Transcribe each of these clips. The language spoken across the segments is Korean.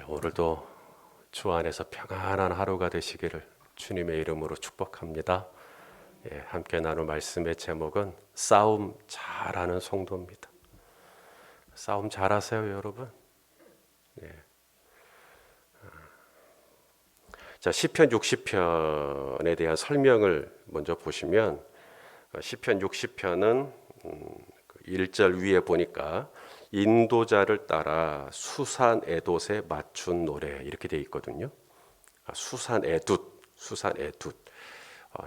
오늘도 주 안에서 평안한 하루가 되시기를 주님의 이름으로 축복합니다. 함께 나눌 말씀의 제목은 싸움 잘하는 성도입니다. 싸움 잘하세요, 여러분? 자, 시편 60편에 대한 설명을 먼저 보시면 시편 60편은 1절 위에 보니까 인도자를 따라 수산 에돛에 맞춘 노래 이렇게 되어 있거든요. 수산 에돛.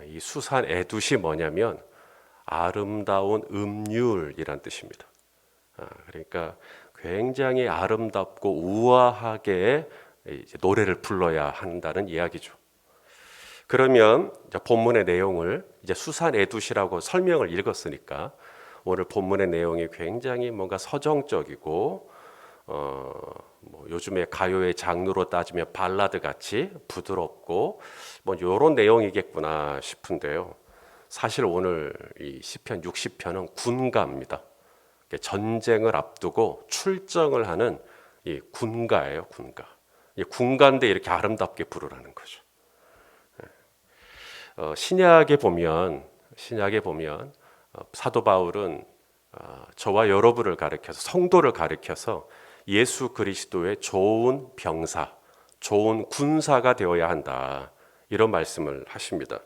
이 수산 에돛이 뭐냐면 아름다운 음률이란 뜻입니다. 그러니까 굉장히 아름답고 우아하게 이제 노래를 불러야 한다는 이야기죠. 그러면 이제 본문의 내용을 이제 수산 에돛이라고 설명을 읽었으니까 오늘 본문의 내용이 굉장히 뭔가 서정적이고 요즘에 가요의 장르로 따지면 발라드 같이 부드럽고 뭐 이런 내용이겠구나 싶은데요. 사실 오늘 이 시편 60편은 군가입니다. 전쟁을 앞두고 출정을 하는 이 군가예요, 군가. 이 군가인데 이렇게 아름답게 부르라는 거죠. 신약에 보면 사도 바울은 저와 여러분을 가리켜서 성도를 가리켜서 예수 그리스도의 좋은 병사, 좋은 군사가 되어야 한다 이런 말씀을 하십니다.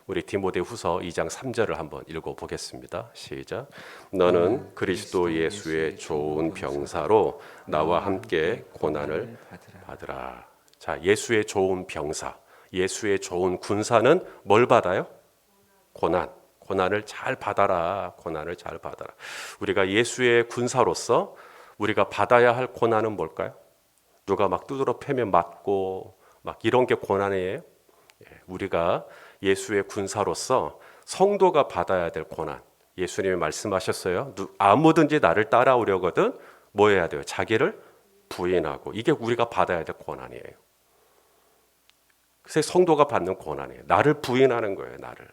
우리 디모데후서 2장 3절을 한번 읽어보겠습니다. 시작. 너는 그리스도 예수의 좋은 병사로 나와 함께 고난을 받으라. 자, 예수의 좋은 병사, 예수의 좋은 군사는 뭘 받아요? 고난을 잘 받아라. 우리가 예수의 군사로서 우리가 받아야 할 고난은 뭘까요? 누가 막 두드러 패면 맞고 막 이런 게 고난이에요? 우리가 예수의 군사로서 성도가 받아야 될 고난. 예수님이 말씀하셨어요. 아무든지 나를 따라오려거든 뭐 해야 돼요? 자기를 부인하고. 이게 우리가 받아야 될 고난이에요. 그래서 성도가 받는 고난이에요. 나를 부인하는 거예요. 나를.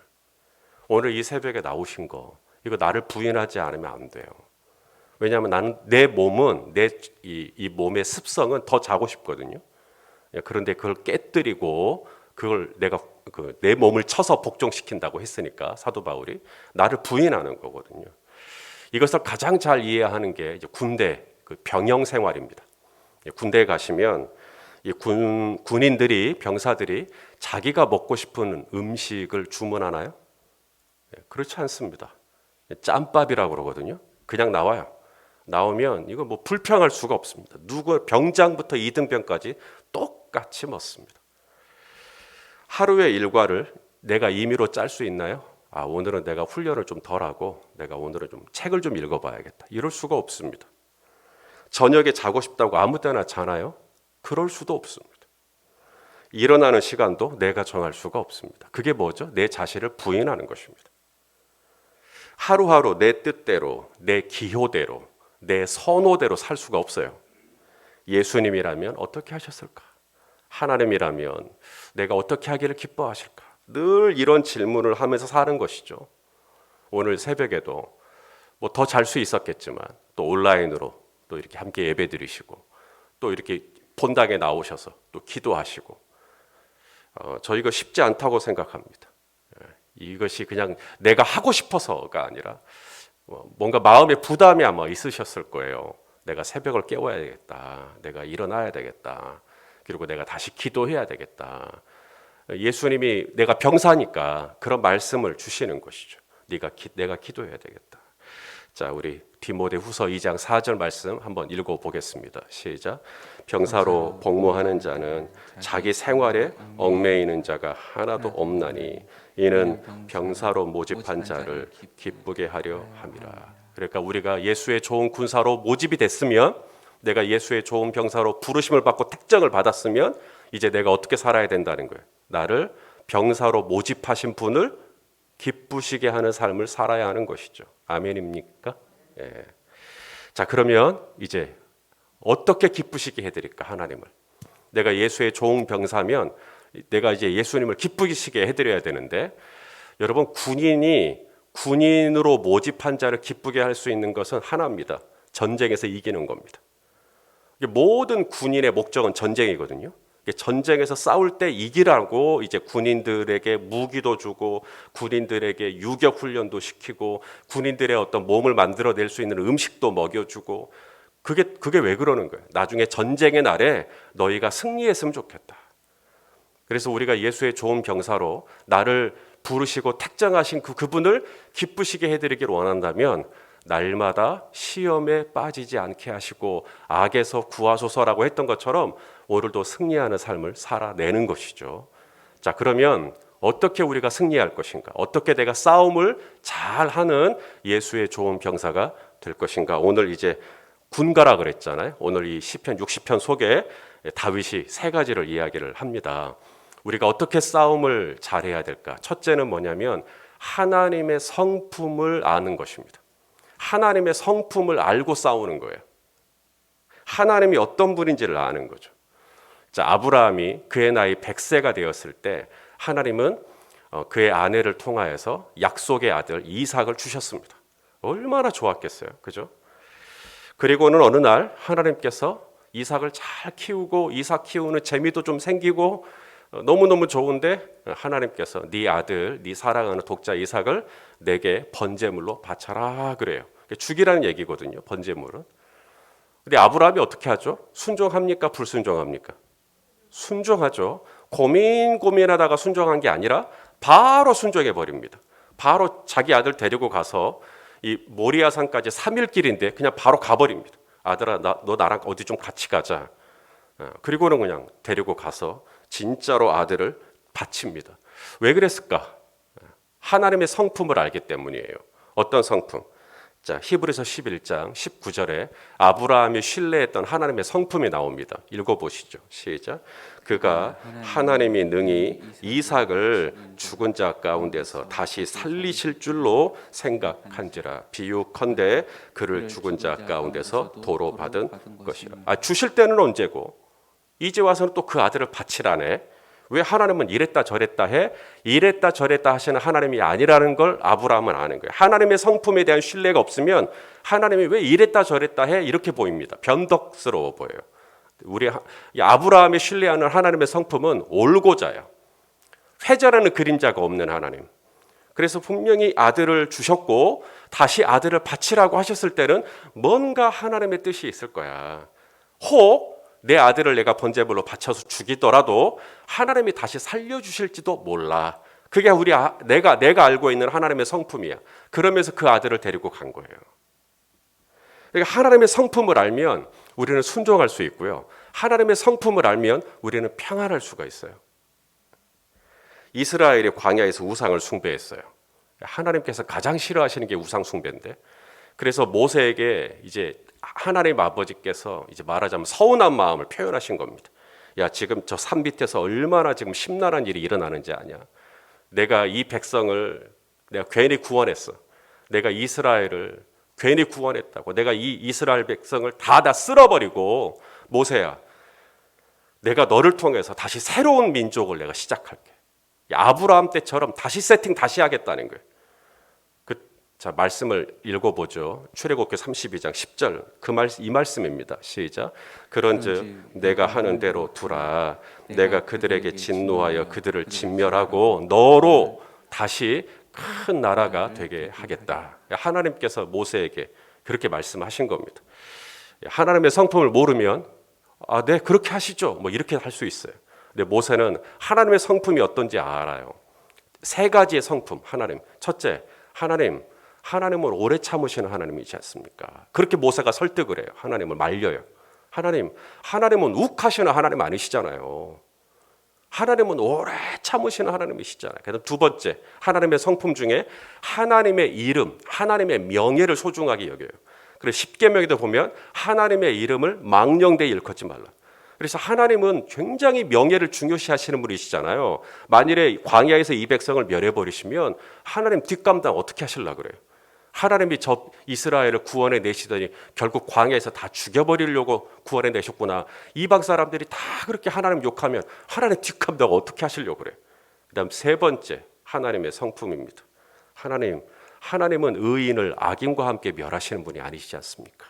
오늘 이 새벽에 나오신 거 이거 나를 부인하지 않으면 안 돼요. 왜냐하면 나는 내 몸은 이 몸의 습성은 더 자고 싶거든요. 그런데 그걸 깨뜨리고 그걸 내가 내 몸을 쳐서 복종시킨다고 했으니까 사도 바울이 나를 부인하는 거거든요. 이것을 가장 잘 이해하는 게 이제 군대 병영 생활입니다. 군대에 가시면 이 군인들이 병사들이 자기가 먹고 싶은 음식을 주문하나요? 그렇지 않습니다. 짬밥이라고 그러거든요. 그냥 나와요. 나오면 이거 뭐 불평할 수가 없습니다. 누구 병장부터 2등병까지 똑같이 먹습니다. 하루의 일과를 내가 임의로 짤 수 있나요? 오늘은 내가 훈련을 좀 덜 하고 내가 오늘은 좀 책을 좀 읽어봐야겠다. 이럴 수가 없습니다. 저녁에 자고 싶다고 아무 때나 자나요? 그럴 수도 없습니다. 일어나는 시간도 내가 정할 수가 없습니다. 그게 뭐죠? 내 자신을 부인하는 것입니다. 하루하루 내 뜻대로, 내 기호대로, 내 선호대로 살 수가 없어요. 예수님이라면 어떻게 하셨을까? 하나님이라면 내가 어떻게 하기를 기뻐하실까? 늘 이런 질문을 하면서 사는 것이죠. 오늘 새벽에도 뭐 더 잘 수 있었겠지만 또 온라인으로 또 이렇게 함께 예배 드리시고 또 이렇게 본당에 나오셔서 또 기도하시고 저 이거 쉽지 않다고 생각합니다. 이것이 그냥 내가 하고 싶어서가 아니라 뭔가 마음의 부담이 아마 있으셨을 거예요. 내가 새벽을 깨워야 되겠다. 내가 일어나야 되겠다. 그리고 내가 다시 기도해야 되겠다. 예수님이 내가 병사니까 그런 말씀을 주시는 것이죠. 내가 기도해야 되겠다. 자, 우리 디모데후서 2장 4절 말씀 한번 읽어보겠습니다. 시작. 병사로 복무하는 자는 자기 생활에 얽매이는 자가 하나도 없나니 이는 병사로 모집한 자를 기쁘게 하려 함이라. 그러니까 우리가 예수의 좋은 군사로 모집이 됐으면, 내가 예수의 좋은 병사로 부르심을 받고 택정을 받았으면 이제 내가 어떻게 살아야 된다는 거예요. 나를 병사로 모집하신 분을 기쁘시게 하는 삶을 살아야 하는 것이죠. 아멘입니까? 예. 자, 그러면 이제 어떻게 기쁘시게 해드릴까, 하나님을? 내가 예수의 좋은 병사면 내가 이제 예수님을 기쁘시게 해드려야 되는데, 여러분, 군인으로 모집한 자를 기쁘게 할 수 있는 것은 하나입니다. 전쟁에서 이기는 겁니다. 모든 군인의 목적은 전쟁이거든요. 전쟁에서 싸울 때 이기라고 이제 군인들에게 무기도 주고 군인들에게 유격 훈련도 시키고 군인들의 어떤 몸을 만들어낼 수 있는 음식도 먹여주고 그게 왜 그러는 거예요? 나중에 전쟁의 날에 너희가 승리했으면 좋겠다. 그래서 우리가 예수의 좋은 병사로 나를 부르시고 택정하신 그분을 기쁘시게 해드리길 원한다면 날마다 시험에 빠지지 않게 하시고 악에서 구하소서라고 했던 것처럼 오늘도 승리하는 삶을 살아내는 것이죠. 자, 그러면 어떻게 우리가 승리할 것인가? 어떻게 내가 싸움을 잘하는 예수의 좋은 병사가 될 것인가? 오늘 이제 군가라 그랬잖아요. 오늘 이 시편 60편 속에 다윗이 세 가지를 이야기를 합니다. 우리가 어떻게 싸움을 잘해야 될까? 첫째는 뭐냐면 하나님의 성품을 아는 것입니다. 하나님의 성품을 알고 싸우는 거예요. 하나님이 어떤 분인지를 아는 거죠. 자, 아브라함이 그의 나이 100세가 되었을 때 하나님은 그의 아내를 통하여서 약속의 아들 이삭을 주셨습니다. 얼마나 좋았겠어요. 그죠? 그리고는 어느 날 하나님께서 이삭을 잘 키우고 이삭 키우는 재미도 좀 생기고 너무너무 좋은데 하나님께서 네 아들, 네 사랑하는 독자 이삭을 내게 번제물로 바쳐라 그래요. 죽이라는 얘기거든요. 번제물은. 근데 아브라함이 어떻게 하죠? 순종합니까? 불순종합니까? 순종하죠. 고민하다가 순종한 게 아니라 바로 순종해 버립니다. 바로 자기 아들 데리고 가서 이 모리아산까지 3일 길인데 그냥 바로 가버립니다. 아들아, 너 나랑 어디 좀 같이 가자. 그리고는 그냥 데리고 가서 진짜로 아들을 바칩니다. 왜 그랬을까? 하나님의 성품을 알기 때문이에요. 어떤 성품? 자, 히브리서 11장 19절에 아브라함이 신뢰했던 하나님의 성품이 나옵니다. 읽어보시죠. 시작. 그가 하나님이 능히 이삭을 죽은 자 가운데서 다시 살리실 줄로 생각한지라. 비유컨대 그를 죽은 자 가운데서 도로 받은 것이라. 주실 때는 언제고 이제 와서는 또 그 아들을 바치라네. 왜 하나님은 이랬다 저랬다 해? 이랬다 저랬다 하시는 하나님이 아니라는 걸 아브라함은 아는 거예요. 하나님의 성품에 대한 신뢰가 없으면 하나님이 왜 이랬다 저랬다 해? 이렇게 보입니다. 변덕스러워 보여요. 우리 아브라함이 신뢰하는 하나님의 성품은 올고자예요. 회자라는 그림자가 없는 하나님. 그래서 분명히 아들을 주셨고 다시 아들을 바치라고 하셨을 때는 뭔가 하나님의 뜻이 있을 거야. 혹 내 아들을 내가 번제물로 바쳐서 죽이더라도 하나님이 다시 살려주실지도 몰라. 그게 내가 알고 있는 하나님의 성품이야. 그러면서 그 아들을 데리고 간 거예요. 그러니까 하나님의 성품을 알면 우리는 순종할 수 있고요. 하나님의 성품을 알면 우리는 평안할 수가 있어요. 이스라엘이 광야에서 우상을 숭배했어요. 하나님께서 가장 싫어하시는 게 우상 숭배인데, 그래서 모세에게 이제 하나님 아버지께서 이제 말하자면 서운한 마음을 표현하신 겁니다. 야, 지금 저 산 밑에서 얼마나 지금 심란한 일이 일어나는지 아냐? 내가 이 백성을 내가 괜히 구원했어. 내가 이스라엘을 괜히 구원했다고. 내가 이 이스라엘 백성을 다 쓸어버리고 모세야, 내가 너를 통해서 다시 새로운 민족을 내가 시작할게. 아브라함 때처럼 다시 세팅 다시 하겠다는 거예요. 자, 말씀을 읽어보죠. 출애굽기 32장 10절 이 말씀입니다. 시작. 그런즉 내가 하는 대로 두라. 내가 그들에게 진노하여 그들을 진멸하고 너로 다시 큰 나라가 되게 하겠다. 하나님께서 모세에게 그렇게 말씀하신 겁니다. 하나님의 성품을 모르면 네, 그렇게 하시죠. 뭐 이렇게 할 수 있어요. 근데 모세는 하나님의 성품이 어떤지 알아요. 세 가지의 성품. 하나님. 첫째, 하나님은 오래 참으시는 하나님이지 않습니까? 그렇게 모세가 설득을 해요. 하나님을 말려요. 하나님은 욱하시는 하나님 아니시잖아요. 하나님은 오래 참으시는 하나님이시잖아요. 그다음 두 번째, 하나님의 성품 중에 하나님의 이름, 하나님의 명예를 소중하게 여겨요. 그래서 십계명에도 보면 하나님의 이름을 망령되이 일컫지 말라. 그래서 하나님은 굉장히 명예를 중요시하시는 분이시잖아요. 만일에 광야에서 이 백성을 멸해버리시면 하나님 뒷감당 어떻게 하시려고 그래요? 하나님이 저 이스라엘을 구원해 내시더니 결국 광야에서 다 죽여버리려고 구원해 내셨구나. 이방 사람들이 다 그렇게 하나님 욕하면 하나님 뒷감당 어떻게 하시려고 그래요? 그 다음 세 번째, 하나님의 성품입니다. 하나님은 의인을 악인과 함께 멸하시는 분이 아니시지 않습니까?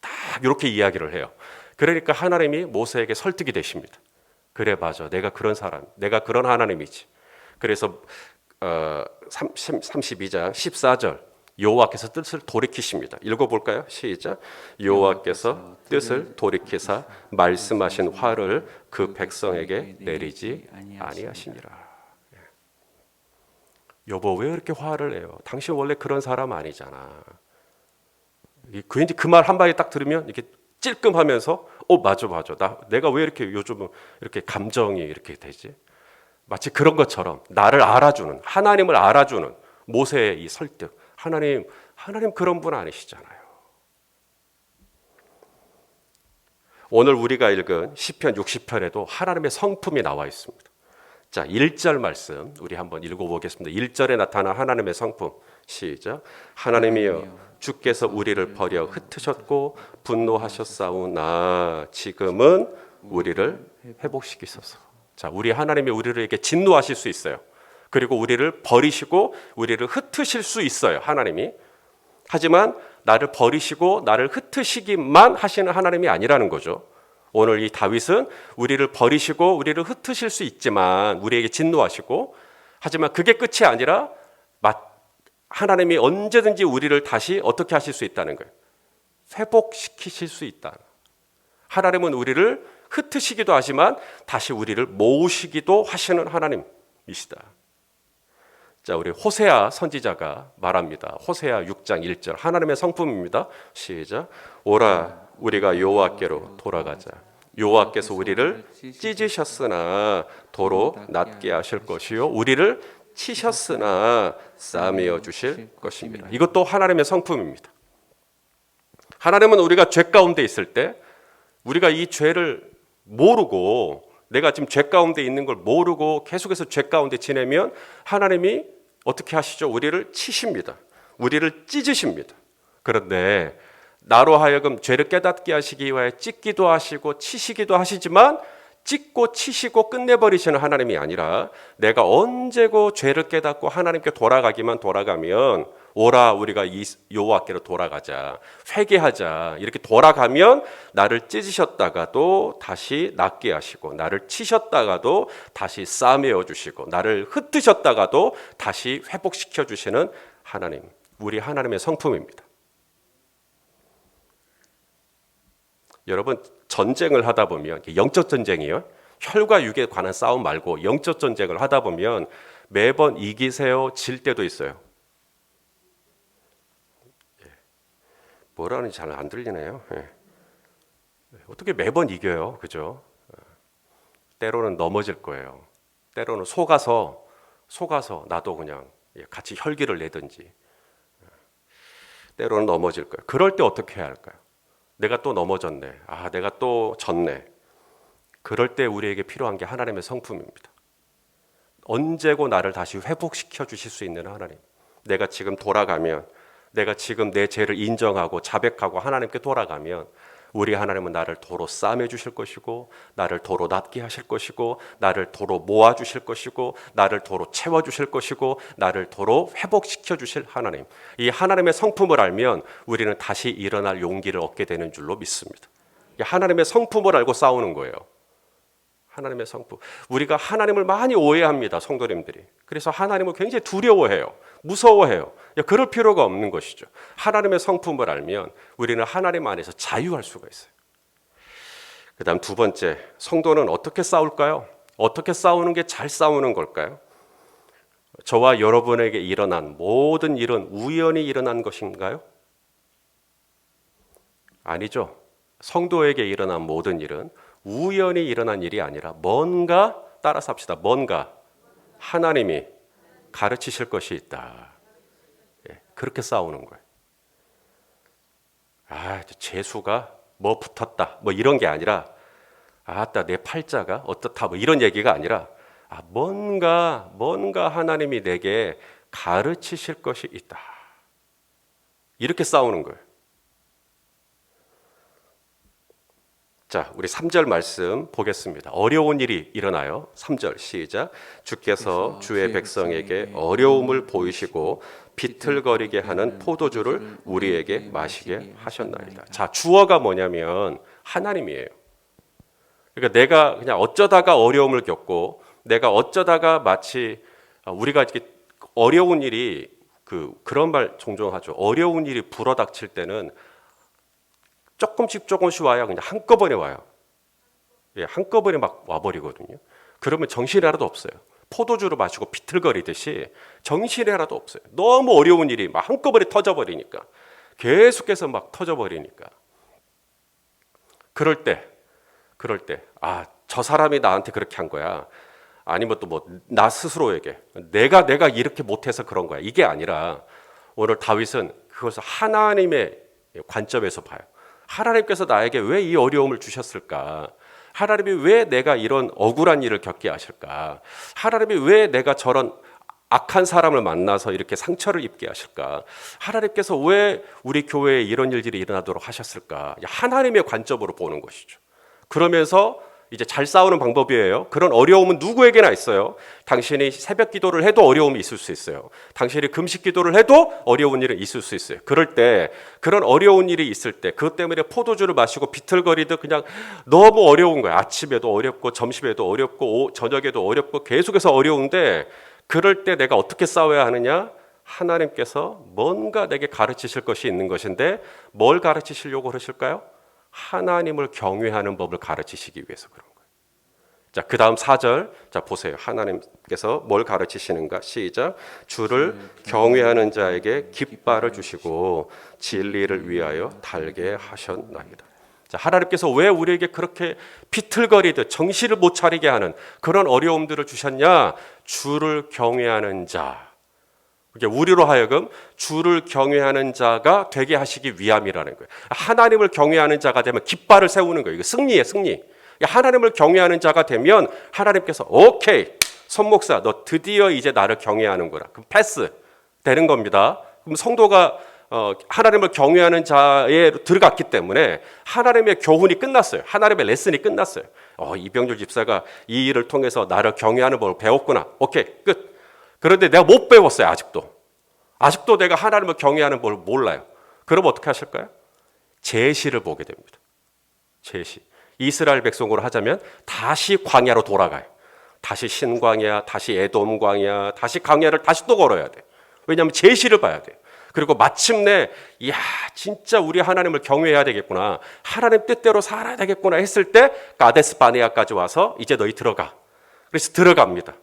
딱 이렇게 이야기를 해요. 그러니까 하나님이 모세에게 설득이 되십니다. 그래, 맞아. 내가 그런 사람, 내가 그런 하나님이지. 그래서 32장 14절 여호와께서 뜻을 돌이키십니다. 읽어볼까요? 시작. 여호와께서 뜻을 돌이키사 말씀하신 화를 그 백성에게 내리지 아니하시니라. 여보, 왜 이렇게 화를 내요? 당신 원래 그런 사람 아니잖아. 괜히 그 말 한마디 딱 들으면 이렇게 찔끔하면서 맞아. 내가 왜 이렇게 요즘은 이렇게 감정이 이렇게 되지? 마치 그런 것처럼 나를 알아주는, 하나님을 알아주는 모세의 이 설득. 하나님 그런 분 아니시잖아요. 오늘 우리가 읽은 시편 60편에도 하나님의 성품이 나와 있습니다. 자, 1절 말씀 우리 한번 읽어보겠습니다. 1절에 나타난 하나님의 성품. 시작. 하나님이여 주께서 우리를 버려 흩으셨고 분노하셨사오나 지금은 우리를 회복시키소서. 자, 우리 하나님이 우리를 이렇게 진노하실 수 있어요. 그리고 우리를 버리시고 우리를 흩으실 수 있어요, 하나님이. 하지만 나를 버리시고 나를 흩으시기만 하시는 하나님이 아니라는 거죠. 오늘 이 다윗은 우리를 버리시고 우리를 흩으실 수 있지만 우리에게 진노하시고, 하지만 그게 끝이 아니라 하나님이 언제든지 우리를 다시 어떻게 하실 수 있다는 거예요. 회복시키실 수 있다. 하나님은 우리를 흩으시기도 하지만 다시 우리를 모으시기도 하시는 하나님이시다. 자, 우리 호세아 선지자가 말합니다. 호세아 6장 1절 하나님의 성품입니다. 시작. 오라 우리가 여호와께로 돌아가자. 여호와께서 우리를 찢으셨으나 도로 낫게 하실 것이요 우리를 치셨으나 싸매어 주실 것입니다. 이것도 하나님의 성품입니다. 하나님은 우리가 죄 가운데 있을 때 우리가 이 죄를 모르고, 내가 지금 죄 가운데 있는 걸 모르고 계속해서 죄 가운데 지내면 하나님이 어떻게 하시죠? 우리를 치십니다. 우리를 찢으십니다. 그런데 나로 하여금 죄를 깨닫게 하시기 위하여 찢기도 하시고 치시기도 하시지만 찢고 치시고 끝내버리시는 하나님이 아니라 내가 언제고 죄를 깨닫고 하나님께 돌아가면 오라 우리가 이 여호와께로 돌아가자, 회개하자, 이렇게 돌아가면 나를 찢으셨다가도 다시 낫게 하시고, 나를 치셨다가도 다시 싸매어 주시고, 나를 흩으셨다가도 다시 회복시켜 주시는 하나님, 우리 하나님의 성품입니다. 여러분, 전쟁을 하다 보면, 영적 전쟁이요, 혈과 육에 관한 싸움 말고 영적 전쟁을 하다 보면 매번 이기세요, 질 때도 있어요. 뭐라는지 잘 안 들리네요. 어떻게 매번 이겨요, 그죠? 때로는 넘어질 거예요. 때로는 속아서 나도 그냥 같이 혈기를 내든지, 때로는 넘어질 거예요. 그럴 때 어떻게 해야 할까요? 내가 또 넘어졌네. 내가 또 졌네. 그럴 때 우리에게 필요한 게 하나님의 성품입니다. 언제고 나를 다시 회복시켜 주실 수 있는 하나님. 내가 지금 돌아가면, 내가 지금 내 죄를 인정하고 자백하고 하나님께 돌아가면 우리 하나님은 나를 도로 싸매 주실 것이고, 나를 도로 낫게 하실 것이고, 나를 도로 모아 주실 것이고, 나를 도로 채워 주실 것이고, 나를 도로 회복시켜 주실 하나님. 이 하나님의 성품을 알면 우리는 다시 일어날 용기를 얻게 되는 줄로 믿습니다. 하나님의 성품을 알고 싸우는 거예요. 하나님의 성품. 우리가 하나님을 많이 오해합니다, 성도님들이. 그래서 하나님을 굉장히 두려워해요. 무서워해요. 그럴 필요가 없는 것이죠. 하나님의 성품을 알면 우리는 하나님 안에서 자유할 수가 있어요. 그 다음 두 번째, 성도는 어떻게 싸울까요? 어떻게 싸우는 게 잘 싸우는 걸까요? 저와 여러분에게 일어난 모든 일은 우연히 일어난 것인가요? 아니죠. 성도에게 일어난 모든 일은 우연히 일어난 일이 아니라 뭔가, 따라서 합시다. 뭔가 하나님이 가르치실 것이 있다. 그렇게 싸우는 거예요. 재수가 뭐 붙었다, 뭐 이런 게 아니라, 내 팔자가 어떻다, 뭐 이런 얘기가 아니라, 뭔가 하나님이 내게 가르치실 것이 있다. 이렇게 싸우는 거예요. 자, 우리 3절 말씀 보겠습니다. 어려운 일이 일어나요. 3절 시작. 주께서 주의 백성에게 어려움을 보이시고 비틀거리게 하는 포도주를 우리에게 마시게 하셨나이다. 자, 주어가 뭐냐면 하나님이에요. 그러니까 내가 그냥 어쩌다가 어려움을 겪고 내가 어쩌다가 마치 우리가 이렇게 어려운 일이 그런 말 종종 하죠. 어려운 일이 불어닥칠 때는 조금씩 와야 그냥 한꺼번에 와요. 예, 한꺼번에 막 와버리거든요. 그러면 정신이 하나도 없어요. 포도주를 마시고 비틀거리듯이 정신이 하나도 없어요. 너무 어려운 일이 막 한꺼번에 터져버리니까. 계속해서 막 터져버리니까. 그럴 때, 저 사람이 나한테 그렇게 한 거야. 아니면 또 뭐 나 스스로에게 내가 이렇게 못해서 그런 거야. 이게 아니라 오늘 다윗은 그것을 하나님의 관점에서 봐요. 하나님께서 나에게 왜 이 어려움을 주셨을까? 하나님이 왜 내가 이런 억울한 일을 겪게 하실까? 하나님이 왜 내가 저런 악한 사람을 만나서 이렇게 상처를 입게 하실까? 하나님께서 왜 우리 교회에 이런 일들이 일어나도록 하셨을까? 하나님의 관점으로 보는 것이죠. 그러면서 이제 잘 싸우는 방법이에요. 그런 어려움은 누구에게나 있어요. 당신이 새벽 기도를 해도 어려움이 있을 수 있어요. 당신이 금식 기도를 해도 어려운 일은 있을 수 있어요. 그럴 때 그런 어려운 일이 있을 때 그것 때문에 포도주를 마시고 비틀거리듯 그냥 너무 어려운 거예요. 아침에도 어렵고 점심에도 어렵고 저녁에도 어렵고 계속해서 어려운데 그럴 때 내가 어떻게 싸워야 하느냐? 하나님께서 뭔가 내게 가르치실 것이 있는 것인데 뭘 가르치시려고 그러실까요? 하나님을 경외하는 법을 가르치시기 위해서 그런 거예요. 자, 그 다음 4절. 자, 보세요. 하나님께서 뭘 가르치시는가? 시작. 주를 경외하는 자에게 깃발을 주시고 진리를 위하여 달게 하셨나이다. 자, 하나님께서 왜 우리에게 그렇게 비틀거리듯 정신을 못 차리게 하는 그런 어려움들을 주셨냐? 주를 경외하는 자. 우리로 하여금 주를 경외하는 자가 되게 하시기 위함이라는 거예요. 하나님을 경외하는 자가 되면 깃발을 세우는 거예요. 이거 승리예요, 승리. 하나님을 경외하는 자가 되면 하나님께서 오케이, 손 목사, 너 드디어 이제 나를 경외하는구나. 그럼 패스 되는 겁니다. 그럼 성도가 하나님을 경외하는 자에 들어갔기 때문에 하나님의 교훈이 끝났어요. 하나님의 레슨이 끝났어요. 이병철 집사가 이 일을 통해서 나를 경외하는 법을 배웠구나. 오케이, 끝. 그런데 내가 못 배웠어요. 아직도 내가 하나님을 경외하는 법을 몰라요. 그럼 어떻게 하실까요? 제시를 보게 됩니다. 제시. 이스라엘 백성으로 하자면 다시 광야로 돌아가요. 다시 신광야, 다시 에돔 광야, 다시 광야를 다시 또 걸어야 돼요. 왜냐하면 제시를 봐야 돼요. 그리고 마침내 진짜 우리 하나님을 경외해야 되겠구나. 하나님 뜻대로 살아야 되겠구나 했을 때 가데스 바네아까지 와서 이제 너희 들어가. 그래서 들어갑니다.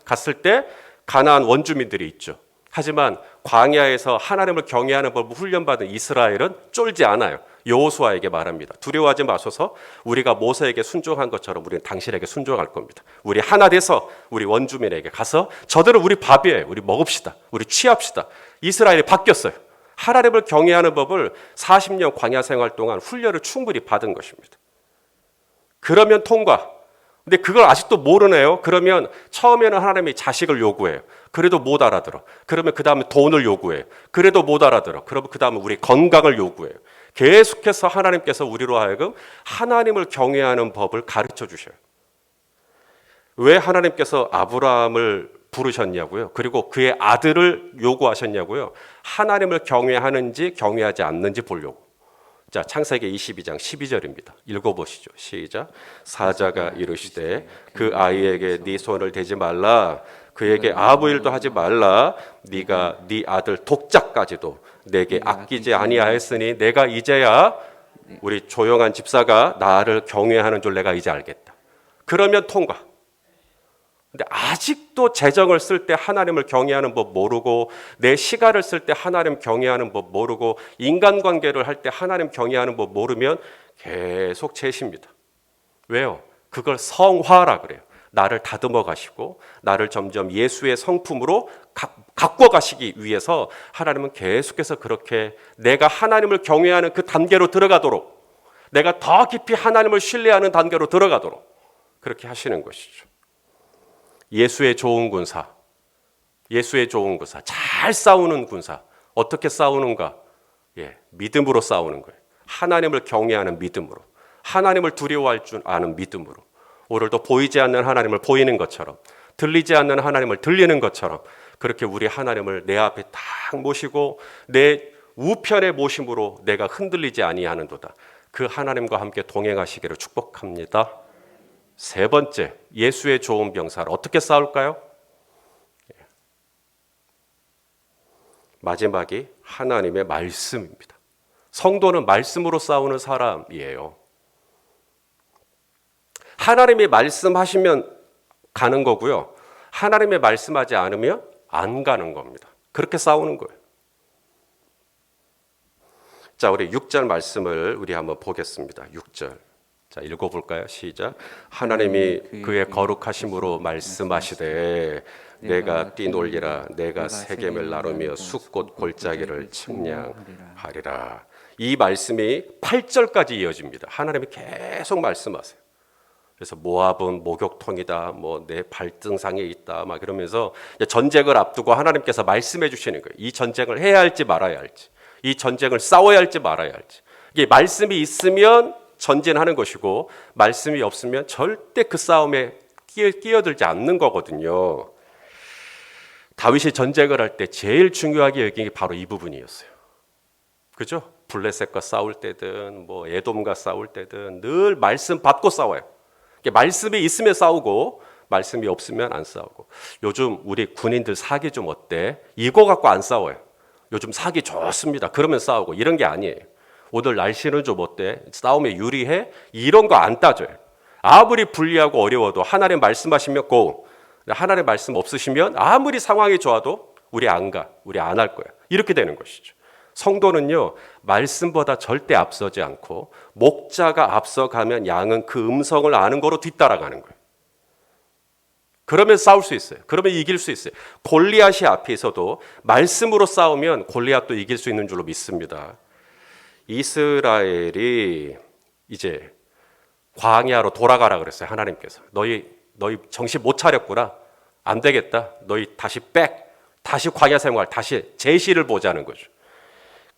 갔을 때 가나안 원주민들이 있죠. 하지만 광야에서 하나님을 경외하는 법을 훈련받은 이스라엘은 쫄지 않아요. 여호수아에게 말합니다. 두려워하지 마소서. 우리가 모세에게 순종한 것처럼 우리는 당신에게 순종할 겁니다. 우리 하나 돼서 우리 원주민에게 가서 저들은 우리 밥이에요. 우리 먹읍시다. 우리 취합시다. 이스라엘이 바뀌었어요. 하나님을 경외하는 법을 40년 광야 생활 동안 훈련을 충분히 받은 것입니다. 그러면 통과. 근데 그걸 아직도 모르네요. 그러면 처음에는 하나님이 자식을 요구해요. 그래도 못 알아들어. 그러면 그 다음에 돈을 요구해요. 그래도 못 알아들어. 그러면 그 다음에 우리 건강을 요구해요. 계속해서 하나님께서 우리로 하여금 하나님을 경외하는 법을 가르쳐 주셔요. 왜 하나님께서 아브라함을 부르셨냐고요? 그리고 그의 아들을 요구하셨냐고요? 하나님을 경외하는지 경외하지 않는지 보려고. 자, 창세기 22장 12절입니다. 읽어보시죠. 시작. 사자가 이르시되 그 아이에게 네 손을 대지 말라. 그에게 아무 일도 하지 말라. 네가 네 아들 독자까지도 내게 아끼지 아니하였으니 내가 이제야 우리 조용한 집사가 나를 경외하는 줄 내가 이제 알겠다. 그러면 통과. 근데 아직도 재정을 쓸 때 하나님을 경외하는 법 모르고 내 시간을 쓸 때 하나님 경외하는 법 모르고 인간관계를 할 때 하나님 경외하는 법 모르면 계속 죄십니다. 왜요? 그걸 성화라 그래요. 나를 다듬어 가시고 나를 점점 예수의 성품으로 갖고 가시기 위해서 하나님은 계속해서 그렇게 내가 하나님을 경외하는 그 단계로 들어가도록 내가 더 깊이 하나님을 신뢰하는 단계로 들어가도록 그렇게 하시는 것이죠. 예수의 좋은 군사, 잘 싸우는 군사. 어떻게 싸우는가? 믿음으로 싸우는 거예요. 하나님을 경외하는 믿음으로. 하나님을 두려워할 줄 아는 믿음으로, 오늘도 보이지 않는 하나님을 보이는 것처럼, 들리지 않는 하나님을 들리는 것처럼 그렇게 우리 하나님을 내 앞에 딱 모시고 내 우편에 모심으로 내가 흔들리지 아니하는도다. 그 하나님과 함께 동행하시기를 축복합니다. 세 번째, 예수의 좋은 병사를 어떻게 싸울까요? 마지막이 하나님의 말씀입니다. 성도는 말씀으로 싸우는 사람이에요. 하나님이 말씀하시면 가는 거고요. 하나님이 말씀하지 않으면 안 가는 겁니다. 그렇게 싸우는 거예요. 자, 우리 6절 말씀을 우리 한번 보겠습니다. 6절. 자, 읽어볼까요? 시작. 하나님이 그의 거룩하심으로 말씀하시되 내가 뛰놀리라, 내가 세겜을 나누며 숫꽃 골짜기를 측량하리라. 이 말씀이 8절까지 이어집니다. 하나님이 계속 말씀하세요. 그래서 모압은 목욕통이다, 뭐 내 발등상에 있다, 막 이러면서 전쟁을 앞두고 하나님께서 말씀해 주시는 거예요. 이 전쟁을 해야 할지 말아야 할지, 이 전쟁을 싸워야 할지 말아야 할지. 이게 말씀이 있으면 전진하는 것이고 말씀이 없으면 절대 그 싸움에 끼어들지 않는 거거든요. 다윗이 전쟁을 할 때 제일 중요하게 여긴 게 바로 이 부분이었어요. 그죠? 블레셋과 싸울 때든 뭐 에돔과 싸울 때든 늘 말씀 받고 싸워요. 말씀이 있으면 싸우고 말씀이 없으면 안 싸우고. 요즘 우리 군인들 사기 좀 어때? 이거 갖고 안 싸워요. 요즘 사기 좋습니다. 그러면 싸우고. 이런 게 아니에요. 오늘 날씨는 좀 어때? 싸움에 유리해? 이런 거 안 따져요. 아무리 불리하고 어려워도 하나님 말씀하시면 고. 하나님 말씀 없으시면 아무리 상황이 좋아도 우리 안 가. 우리 안 할 거야. 이렇게 되는 것이죠. 성도는요, 말씀보다 절대 앞서지 않고 목자가 앞서가면 양은 그 음성을 아는 거로 뒤따라가는 거예요. 그러면 싸울 수 있어요. 그러면 이길 수 있어요. 골리앗이 앞에 있어도 말씀으로 싸우면 골리앗도 이길 수 있는 줄로 믿습니다. 이스라엘이 이제 광야로 돌아가라 그랬어요. 하나님께서. 너희 정신 못 차렸구나. 안 되겠다. 너희 다시 다시 광야 생활, 다시 제시를 보자는 거죠.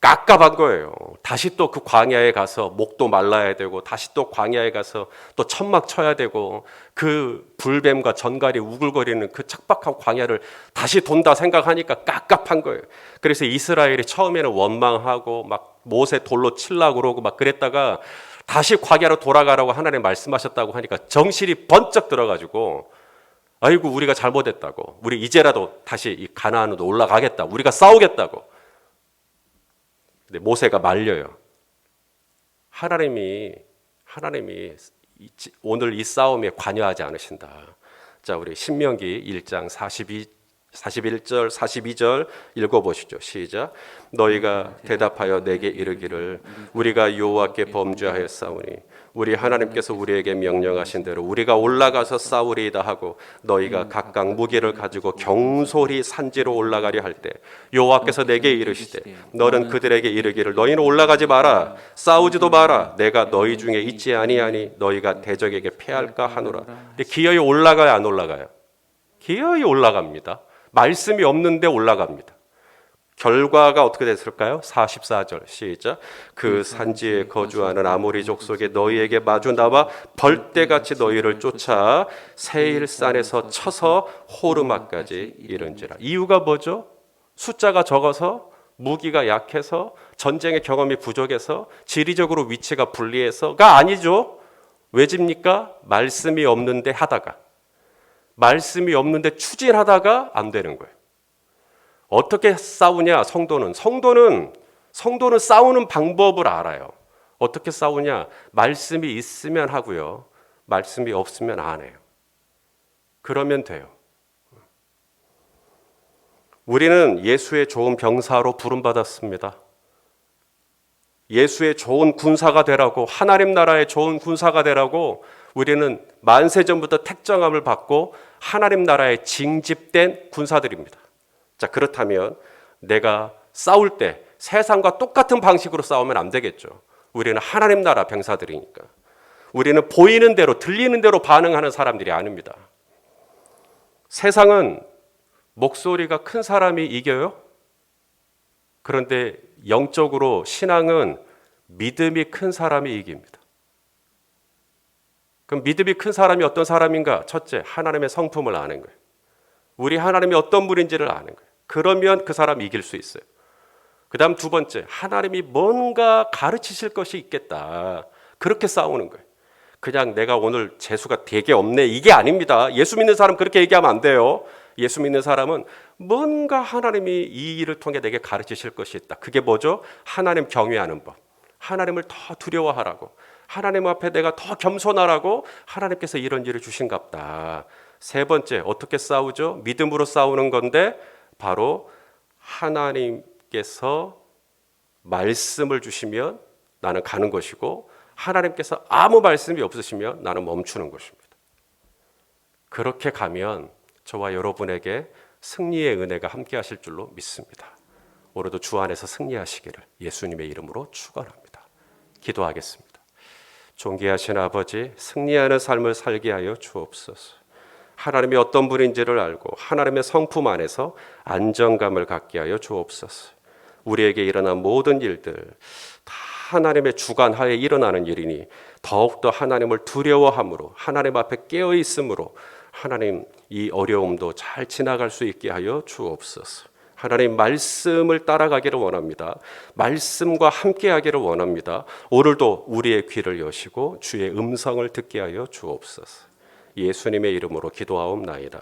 깝깝한 거예요. 다시 또 그 광야에 가서 목도 말라야 되고 다시 또 광야에 가서 또 천막 쳐야 되고 그 불뱀과 전갈이 우글거리는 그 척박한 광야를 다시 돈다 생각하니까 깝깝한 거예요. 그래서 이스라엘이 처음에는 원망하고 막 못에 돌로 치려고 그러고 막 그랬다가 다시 광야로 돌아가라고 하나님 말씀하셨다고 하니까 정신이 번쩍 들어가지고 아이고 우리가 잘못했다고, 우리 이제라도 다시 이 가나안으로 올라가겠다, 우리가 싸우겠다고. 근데 모세가 말려요. 하나님이 오늘 이 싸움에 관여하지 않으신다. 자, 우리 신명기 1장 41절 42절 읽어보시죠. 시작. 너희가 대답하여 내게 이르기를 우리가 여호와께 범죄하였사오니 우리 하나님께서 우리에게 명령하신 대로 우리가 올라가서 싸우리이다 하고 너희가 각각 무기를 가지고 경솔히 산지로 올라가려 할 때 여호와께서 내게 이르시되 너는 그들에게 이르기를 너희는 올라가지 마라, 싸우지도 마라, 내가 너희 중에 있지 아니하니 너희가 대적에게 패할까 하노라. 기어이 올라가요, 안 올라가요? 기어이 올라갑니다. 말씀이 없는데 올라갑니다. 결과가 어떻게 됐을까요? 44절 시작. 그 산지에 거주하는 아모리 족속에 너희에게 마주 나와 벌떼같이 너희를 쫓아 세일산에서 쳐서 호르마까지 이른지라. 이유가 뭐죠? 숫자가 적어서, 무기가 약해서, 전쟁의 경험이 부족해서, 지리적으로 위치가 불리해서가 아니죠. 왜 집니까? 말씀이 없는데 하다가, 말씀이 없는데 추진하다가 안 되는 거예요. 어떻게 싸우냐? 성도는 싸우는 방법을 알아요. 어떻게 싸우냐? 말씀이 있으면 하고요, 말씀이 없으면 안 해요. 그러면 돼요. 우리는 예수의 좋은 병사로 부름받았습니다. 예수의 좋은 군사가 되라고, 하나님 나라의 좋은 군사가 되라고 우리는 만세전부터 택정함을 받고 하나님 나라에 징집된 군사들입니다. 자, 그렇다면 내가 싸울 때 세상과 똑같은 방식으로 싸우면 안 되겠죠. 우리는 하나님 나라 병사들이니까. 우리는 보이는 대로, 들리는 대로 반응하는 사람들이 아닙니다. 세상은 목소리가 큰 사람이 이겨요. 그런데 영적으로 신앙은 믿음이 큰 사람이 이깁니다. 그럼 믿음이 큰 사람이 어떤 사람인가? 첫째, 하나님의 성품을 아는 거예요. 우리 하나님이 어떤 분인지를 아는 거예요. 그러면 그 사람 이길 수 있어요. 그 다음 두 번째, 하나님이 뭔가 가르치실 것이 있겠다. 그렇게 싸우는 거예요. 그냥 내가 오늘 재수가 되게 없네, 이게 아닙니다. 예수 믿는 사람 그렇게 얘기하면 안 돼요. 예수 믿는 사람은 뭔가 하나님이 이 일을 통해 내게 가르치실 것이 있다. 그게 뭐죠? 하나님 경외하는 법. 하나님을 더 두려워하라고, 하나님 앞에 내가 더 겸손하라고 하나님께서 이런 일을 주신갑다. 세 번째, 어떻게 싸우죠? 믿음으로 싸우는 건데 바로 하나님께서 말씀을 주시면 나는 가는 것이고, 하나님께서 아무 말씀이 없으시면 나는 멈추는 것입니다. 그렇게 가면 저와 여러분에게 승리의 은혜가 함께 하실 줄로 믿습니다. 오늘도 주 안에서 승리하시기를 예수님의 이름으로 축원합니다. 기도하겠습니다. 존귀하신 아버지, 승리하는 삶을 살게 하여 주옵소서. 하나님이 어떤 분인지를 알고 하나님의 성품 안에서 안정감을 갖게 하여 주옵소서. 우리에게 일어난 모든 일들 다 하나님의 주관 하에 일어나는 일이니 더욱더 하나님을 두려워함으로, 하나님 앞에 깨어 있음으로 하나님 이 어려움도 잘 지나갈 수 있게 하여 주옵소서. 하나님 말씀을 따라가기를 원합니다. 말씀과 함께하기를 원합니다. 오늘도 우리의 귀를 여시고 주의 음성을 듣게 하여 주옵소서. 예수님의 이름으로 기도하옵나이다.